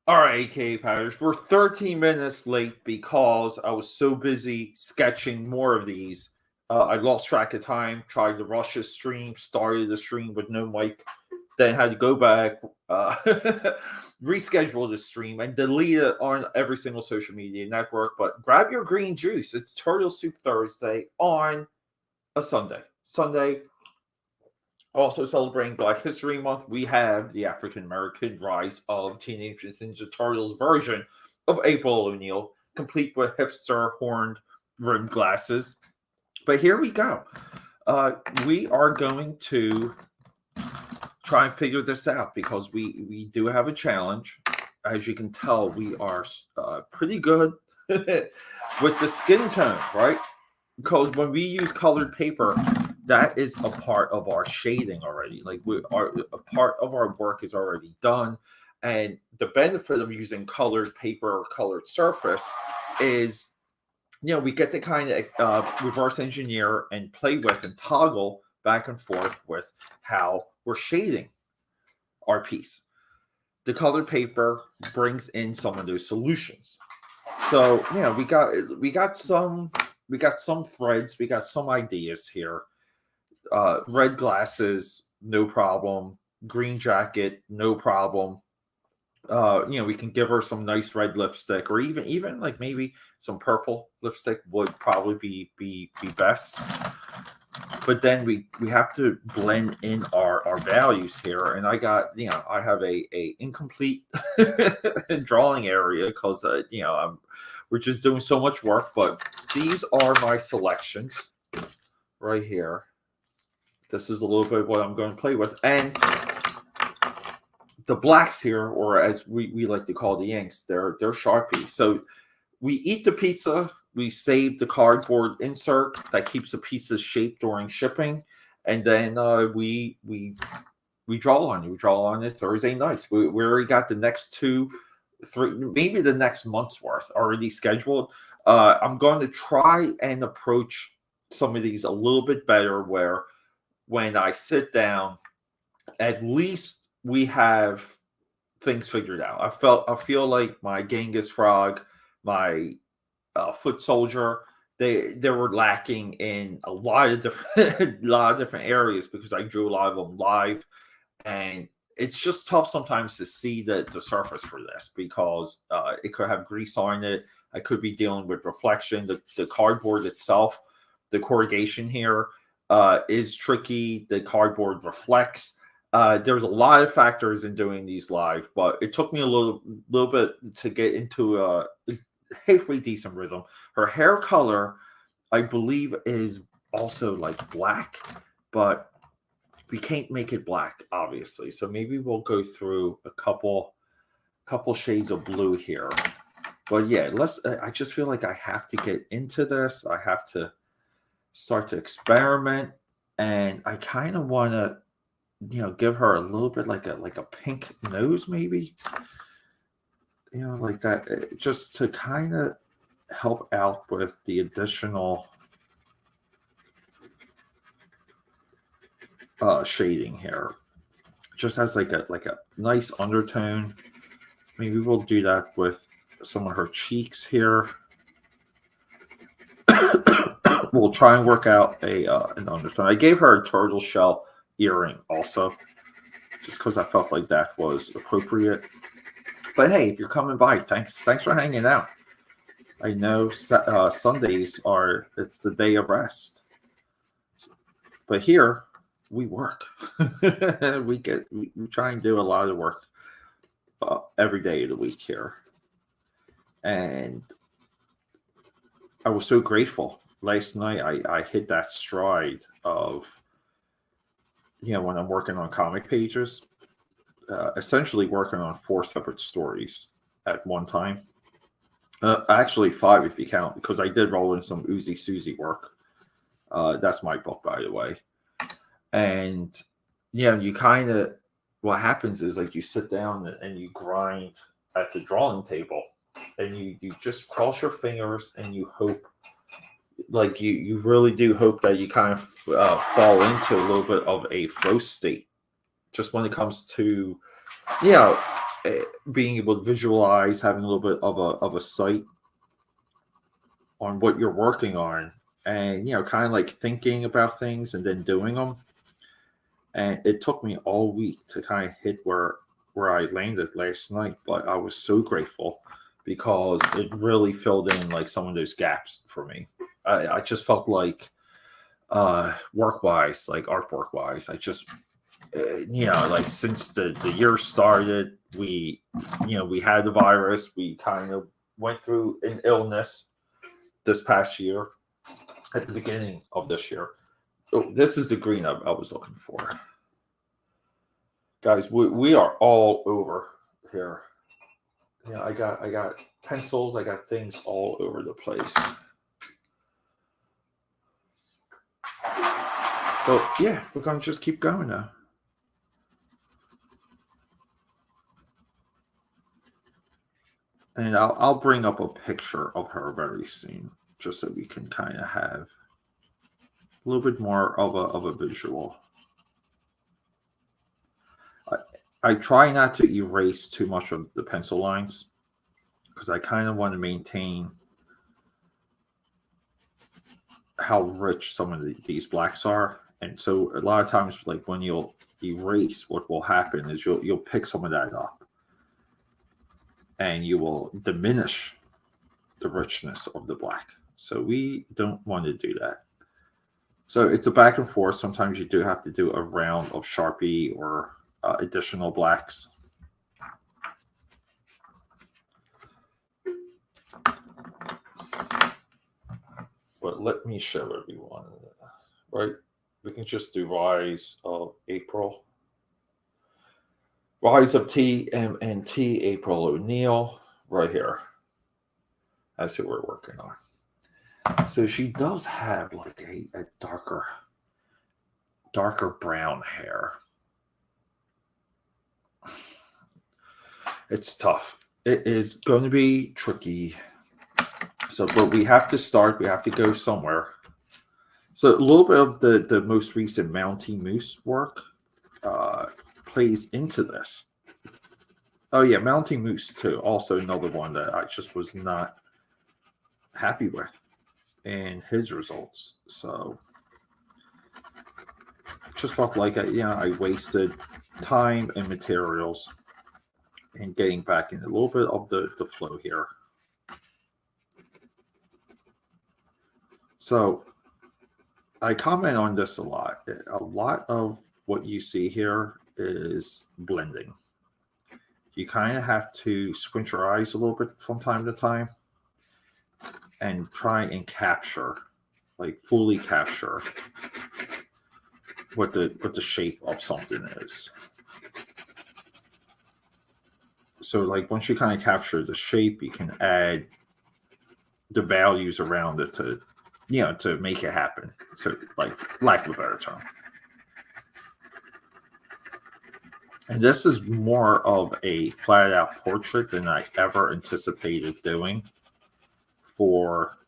All right, AKA Powders, we're 13 minutes late because I was so busy sketching more of these. I lost track of time, tried to rush the stream, started the stream with no mic, then had to go back, uh, reschedule the stream, and delete it on every single social media network. But grab your green juice. It's Turtle Soup Thursday on a Sunday. Sunday, also celebrating Black History Month, we have the African American rise of Teenage Mutant Ninja Turtles version of April O'Neil, complete with hipster horned rimmed glasses. But here we go. We are going to try and figure this out because we do have a challenge. As you can tell, we are pretty good with the skin tone, right? Because when we use colored paper, that is a part of our shading already. Like we are a part of our work is already done, and the benefit of using colored paper or colored surface is, we get to kind of reverse engineer and play with and toggle back and forth with how we're shading our piece. The colored paper brings in some of those solutions. So we got some threads, we got some ideas here. Red glasses, no problem. Green jacket, no problem. We can give her some nice red lipstick, or even like maybe some purple lipstick would probably be best. But then we have to blend in our values here, and I have a incomplete drawing area because we're just doing so much work. But these are my selections right here. This is a little bit of what I'm going to play with. And the blacks here, or as we like to call the inks, they're Sharpies. So we eat the pizza, we save the cardboard insert that keeps the pieces shaped during shipping, and then we draw on it. We draw on it Thursday nights. We already got the next 2, 3, maybe the next month's worth already scheduled. I'm going to try and approach some of these a little bit better, where when I sit down, at least we have things figured out. I feel like my Genghis Frog, my Foot Soldier, they were lacking in a lot of different lot of different areas because I drew a lot of them live, and it's just tough sometimes to see the surface for this because it could have grease on it. I could be dealing with reflection. The cardboard itself, the corrugation here is tricky. The cardboard reflects. There's a lot of factors in doing these live, but it took me a little bit to get into a halfway decent rhythm. Her hair color, I believe, is also like black, but we can't make it black, obviously. So maybe we'll go through a couple shades of blue here. But yeah, I just feel like I have to get into this. I have to start to experiment, and I kind of want to give her a little bit like a pink nose, maybe, like that, just to kind of help out with the additional shading here, just as like a nice undertone. Maybe we'll do that with some of her cheeks here. We'll try and work out an undertone. I gave her a turtle shell earring also, just because I felt like that was appropriate. But hey, if you're coming by, thanks for hanging out. I know Sundays it's the day of rest, but here we work. we try and do a lot of work every day of the week here, and I was so grateful. Last night I hit that stride of when I'm working on comic pages, essentially working on 4 separate stories at one time. Actually 5 if you count, because I did roll in some Uzi Susie work. That's my book, by the way. And you kind of, what happens is, like, you sit down and you grind at the drawing table, and you just cross your fingers and you hope, like you really do hope that you kind of fall into a little bit of a flow state, just when it comes to being able to visualize, having a little bit of a sight on what you're working on, and kind of like thinking about things and then doing them. And it took me all week to kind of hit where I landed last night, but I was so grateful because it really filled in like some of those gaps for me. I just felt like work wise, like artwork wise, I just like since the year started, we had the virus, we kind of went through an illness this past year at the beginning of this year. Oh, this is the green I was looking for. Guys, we are all over here. Yeah, I got pencils, I got things all over the place. So yeah, we're gonna just keep going now. And I'll bring up a picture of her very soon, just so we can kind of have a little bit more of a visual. I try not to erase too much of the pencil lines because I kind of want to maintain how rich some of these blacks are. And so a lot of times, like when you'll erase, what will happen is you'll pick some of that up and you will diminish the richness of the black. So we don't want to do that. So it's a back and forth. Sometimes you do have to do a round of Sharpie or additional blacks. But let me show everyone, right? We can just do Rise of April. Rise of TMNT, April O'Neil, right here. That's who we're working on. So she does have like a darker brown hair. It's tough. It is going to be tricky. So, but we have to start. We have to go somewhere. So a little bit of the most recent Mountie Moose work plays into this. Oh yeah, Mountie Moose too. Also another one that I just was not happy with in his results. So just felt like I wasted time and materials in getting back in a little bit of the flow here. So I comment on this a lot. A lot of what you see here is blending. You kind of have to squint your eyes a little bit from time to time and try and capture, like fully capture what the shape of something is. So like once you kind of capture the shape, you can add the values around it to to make it happen. So like lack of a better term. And this is more of a flat out portrait than I ever anticipated doing for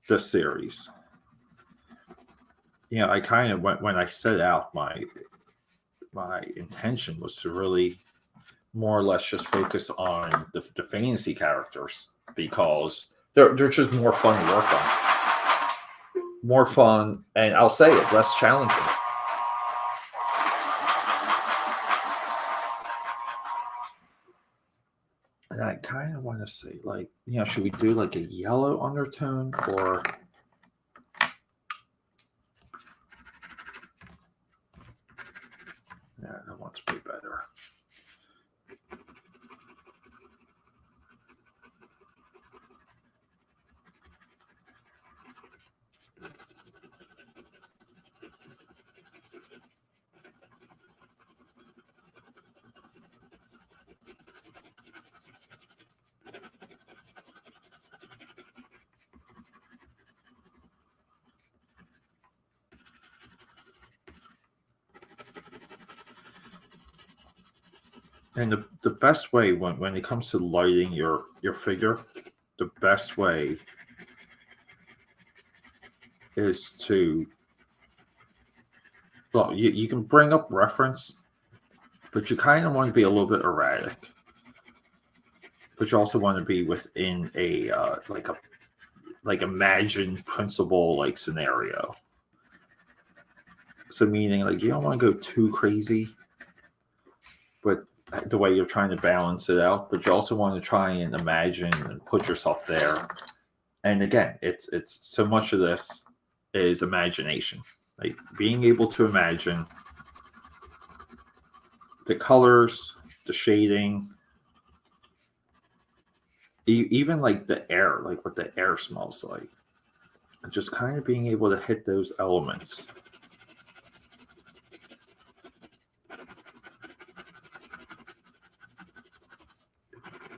this series. I kind of when I set out my intention was to really more or less just focus on the fantasy characters because they're just more fun to work on. More fun, and I'll say it, less challenging. And I kind of want to say, like, should we do like a yellow undertone or... Yeah, that one's way better. And the best way when it comes to lighting your figure, the best way is to, well, you can bring up reference but you kind of want to be a little bit erratic. But you also want to be within a like imagined principle like scenario. So meaning like you don't want to go too crazy, but the way you're trying to balance it out, but you also want to try and imagine and put yourself there. And again, it's so much of this is imagination, like being able to imagine the colors, the shading, even like the air, like what the air smells like, and just kind of being able to hit those elements.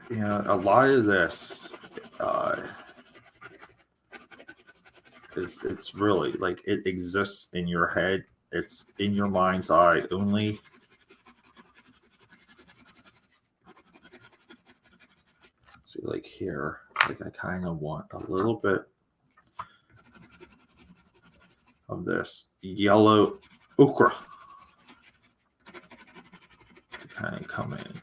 You know, a lot of this it's really like it exists in your head. It's in your mind's eye only. See, like here, like I kind of want a little bit of this yellow ochre to kind of come in.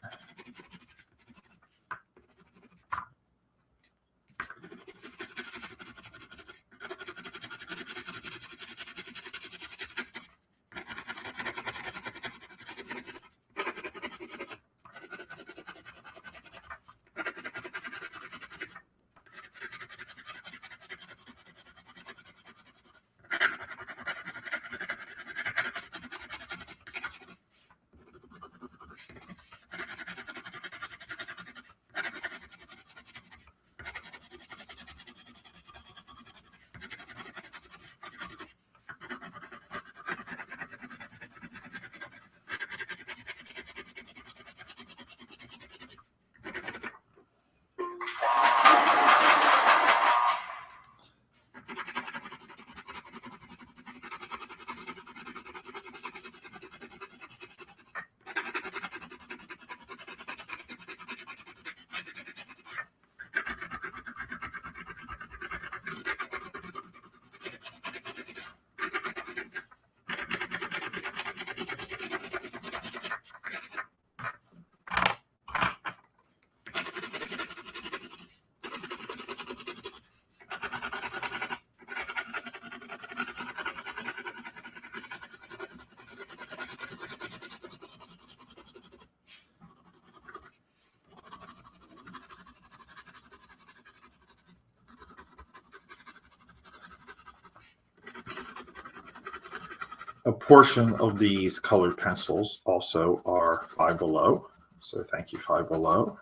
A portion of these colored pencils also are Five Below. So thank you, Five Below,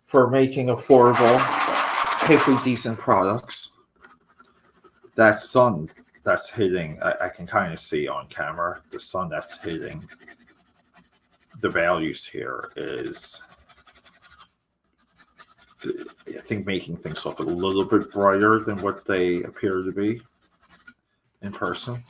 for making affordable, hopefully decent products. That sun that's hitting, I can kind of see on camera, the sun that's hitting the values here is, I think, making things look a little bit brighter than what they appear to be in person.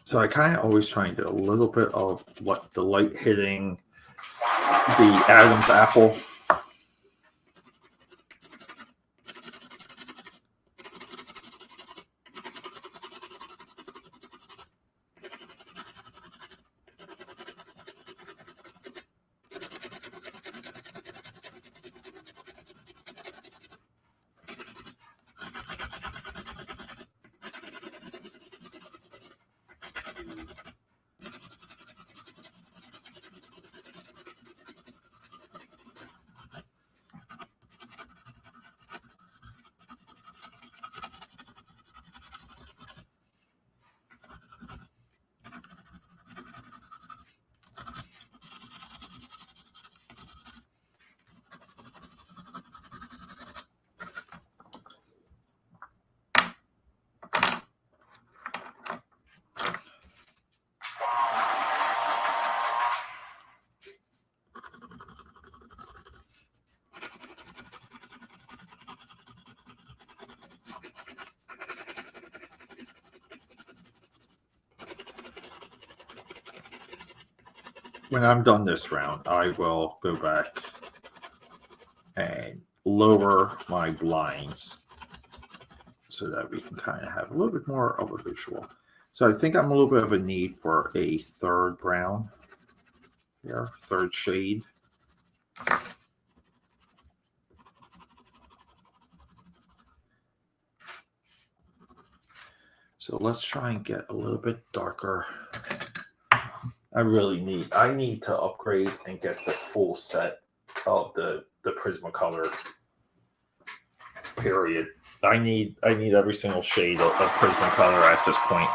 So I kind of always try and do a little bit of what the light hitting the Adam's apple. when I'm done this round, I will go back and lower my blinds so that we can kind of have a little bit more of a visual. So I think I'm a little bit of a need for a third brown here, third shade. So let's try and get a little bit darker. I need to upgrade and get the full set of the Prismacolor. Period. I need every single shade of Prismacolor at this point.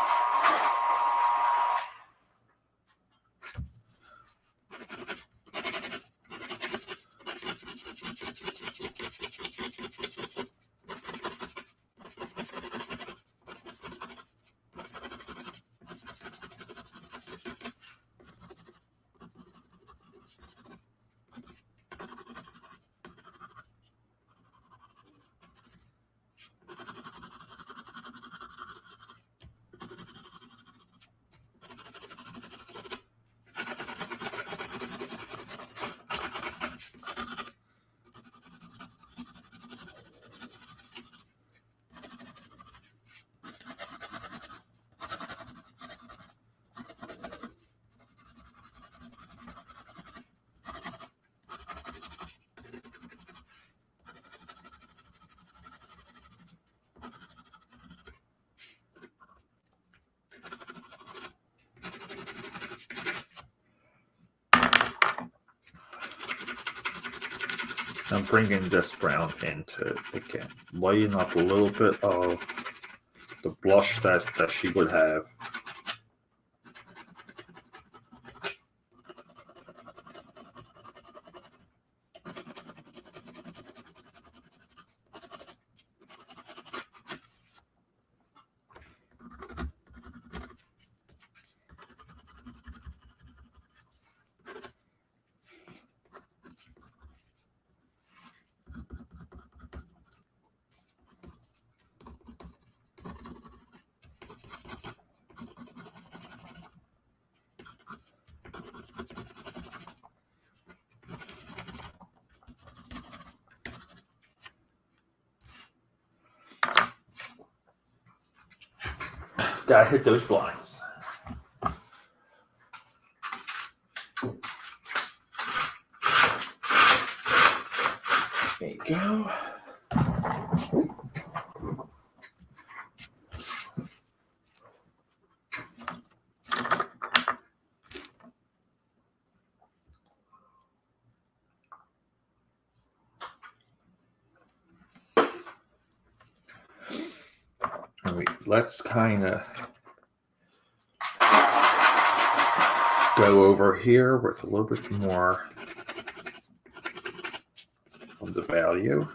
I'm bringing this brown into, again, lighten up a little bit of the blush that she would have. Gotta hit those blinds. There you go. All right, let's kind of go over here with a little bit more of the value.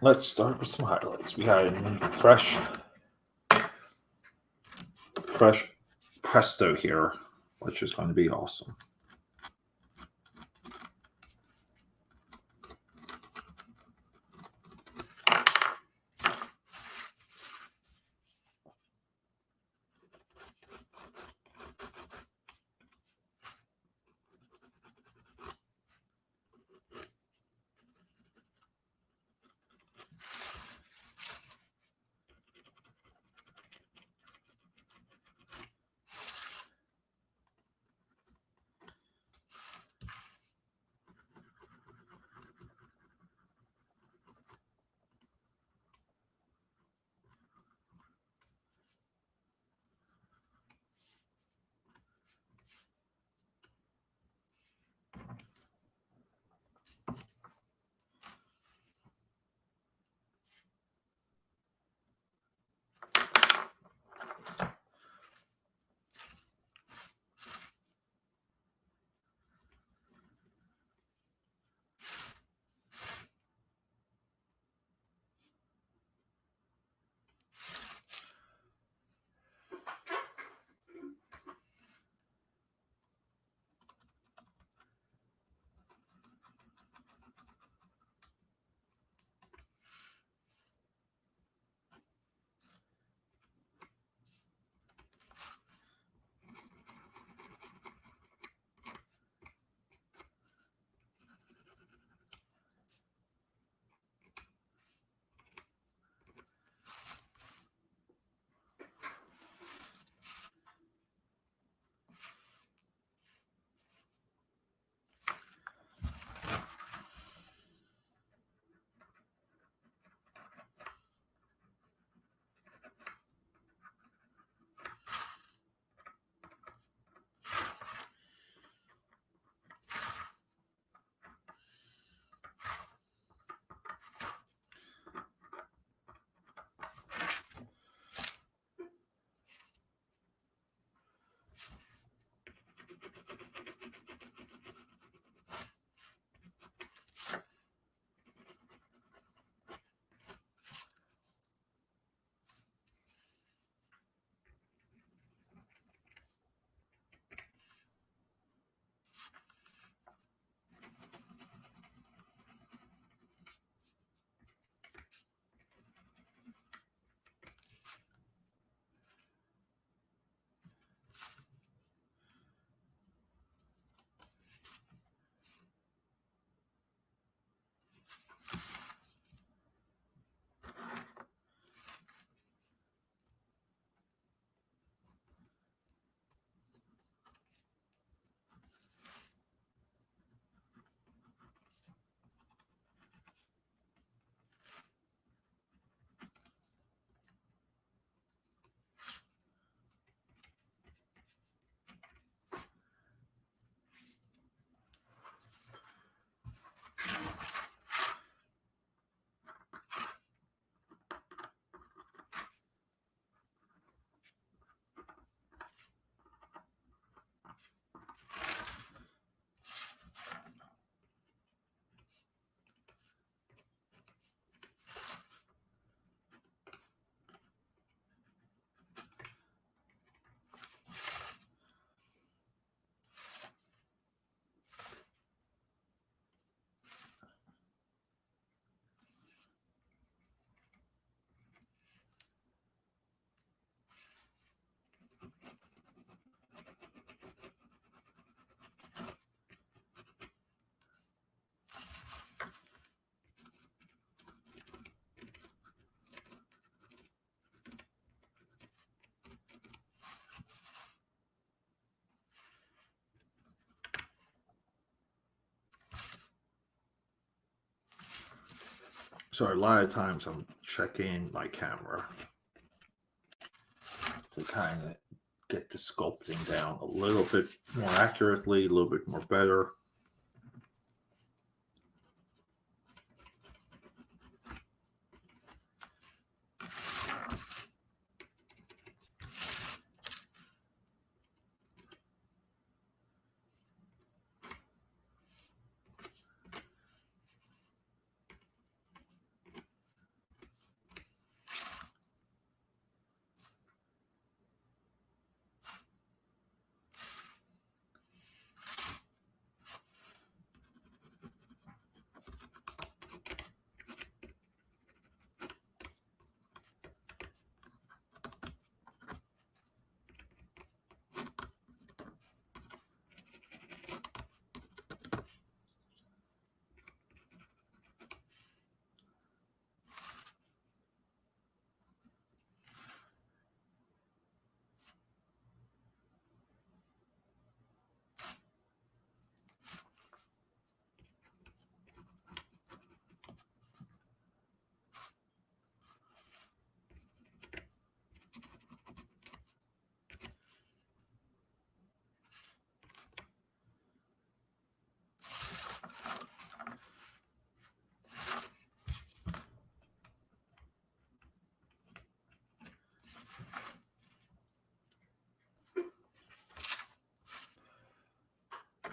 Let's start with some highlights. We had a fresh Presto here, which is going to be awesome. So a lot of times I'm checking my camera to kind of get the sculpting down a little bit more accurately, a little bit more better.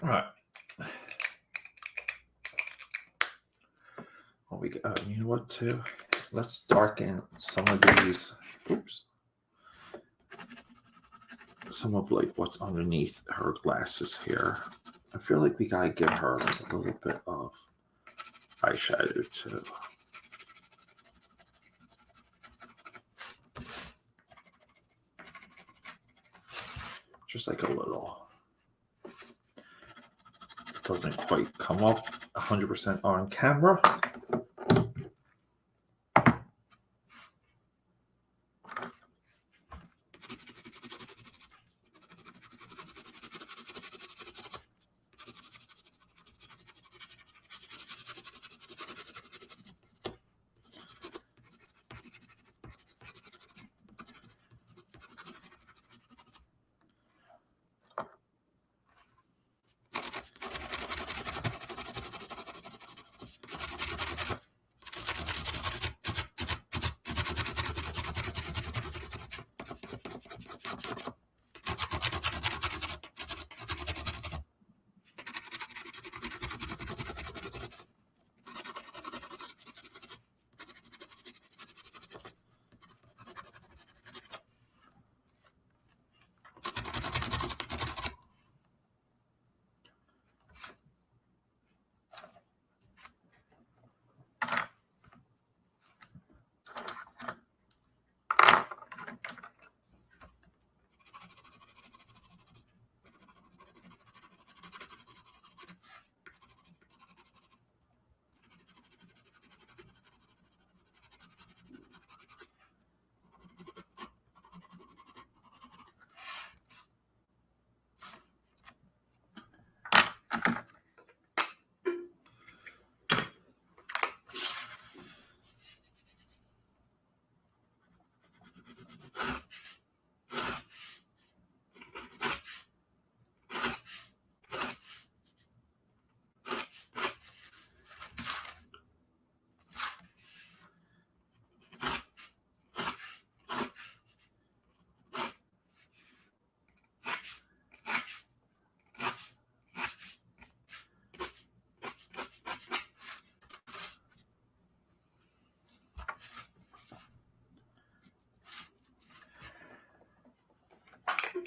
All right. Well, you know what, too? Let's darken some of these. Oops. Some of like what's underneath her glasses here. I feel like we gotta give her like a little bit of eyeshadow too. Just like a little. It doesn't quite come up 100% on camera.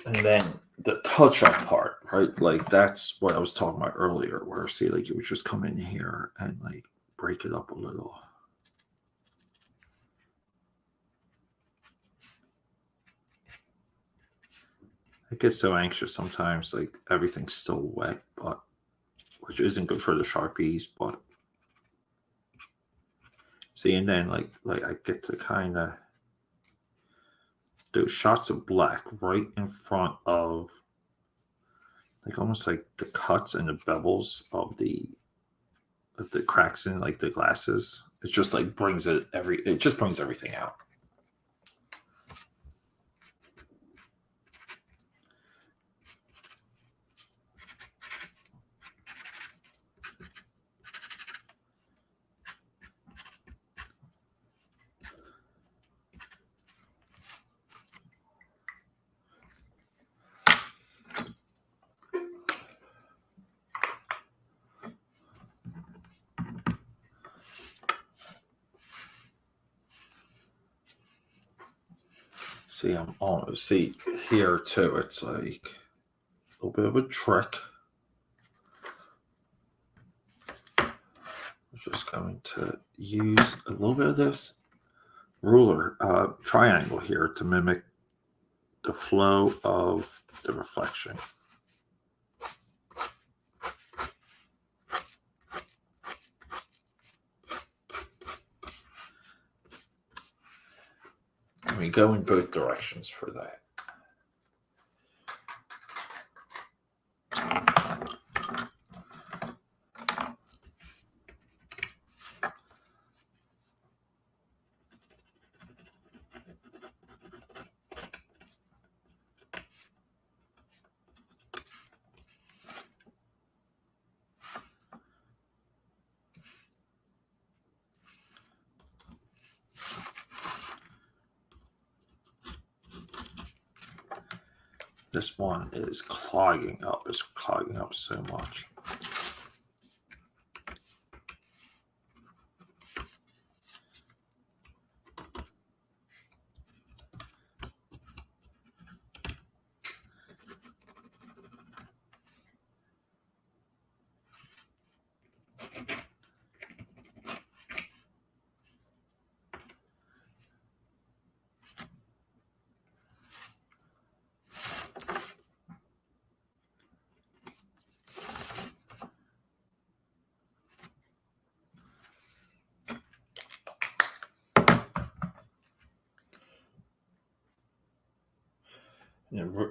And then the touch-up part, right? Like that's what I was talking about earlier, where see, like you would just come in here and like break it up a little. I get so anxious sometimes, like everything's still wet, but which isn't good for the Sharpies, but see, and then like I get to kind of do shots of black right in front of like almost like the cuts and the bevels of the cracks in like the glasses. It just like brings it just brings everything out. See, I'm almost see here too. It's like a little bit of a trick. I'm just going to use a little bit of this ruler triangle here to mimic the flow of the reflection. And we go in both directions for that. This one is clogging up. It's clogging up so much.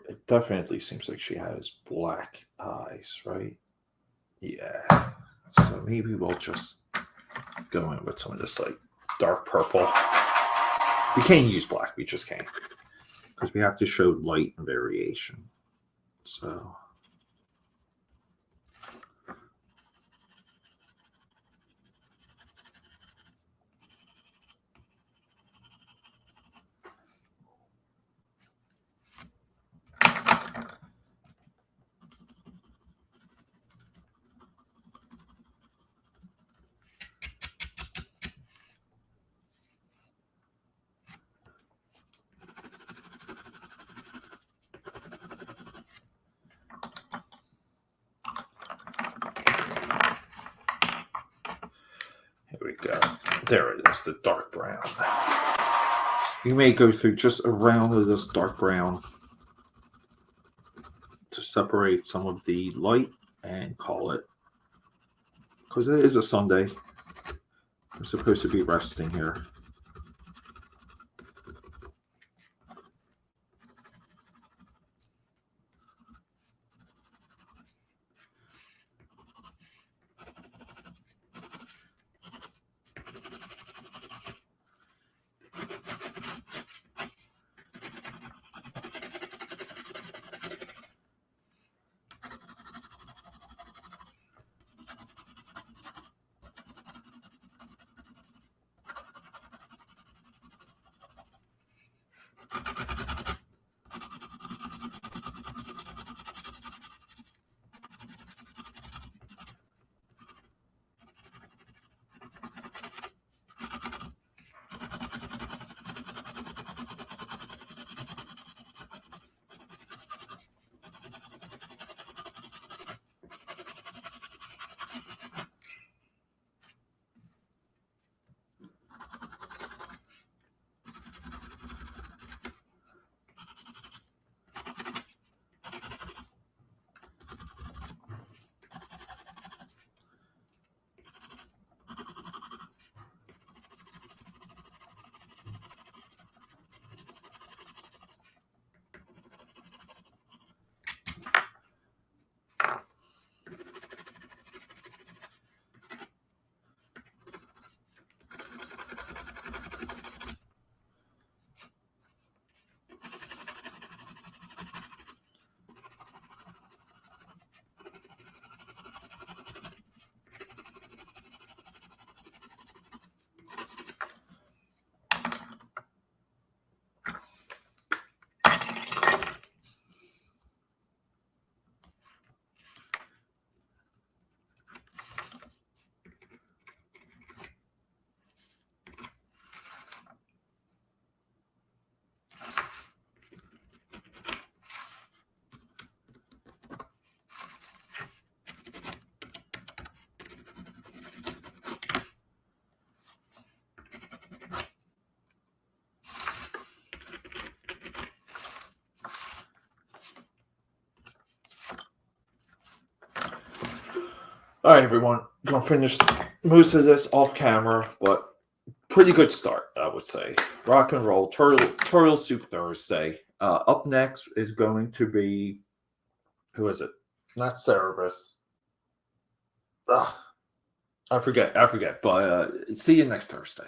It definitely seems like she has black eyes, right? Yeah. So maybe we'll just go in with some of this like dark purple. We can't use black. We just can't. Because we have to show light and variation. So... Here we go. There it is, the dark brown. You may go through just a round of this dark brown to separate some of the light and call it. Because it is a Sunday. I'm supposed to be resting here. All right, everyone. I'm going to finish most of this off camera, but pretty good start, I would say. Rock and roll. Turtle Soup Thursday. Up next is going to be, who is it? Not Cerebus. I forget. But see you next Thursday.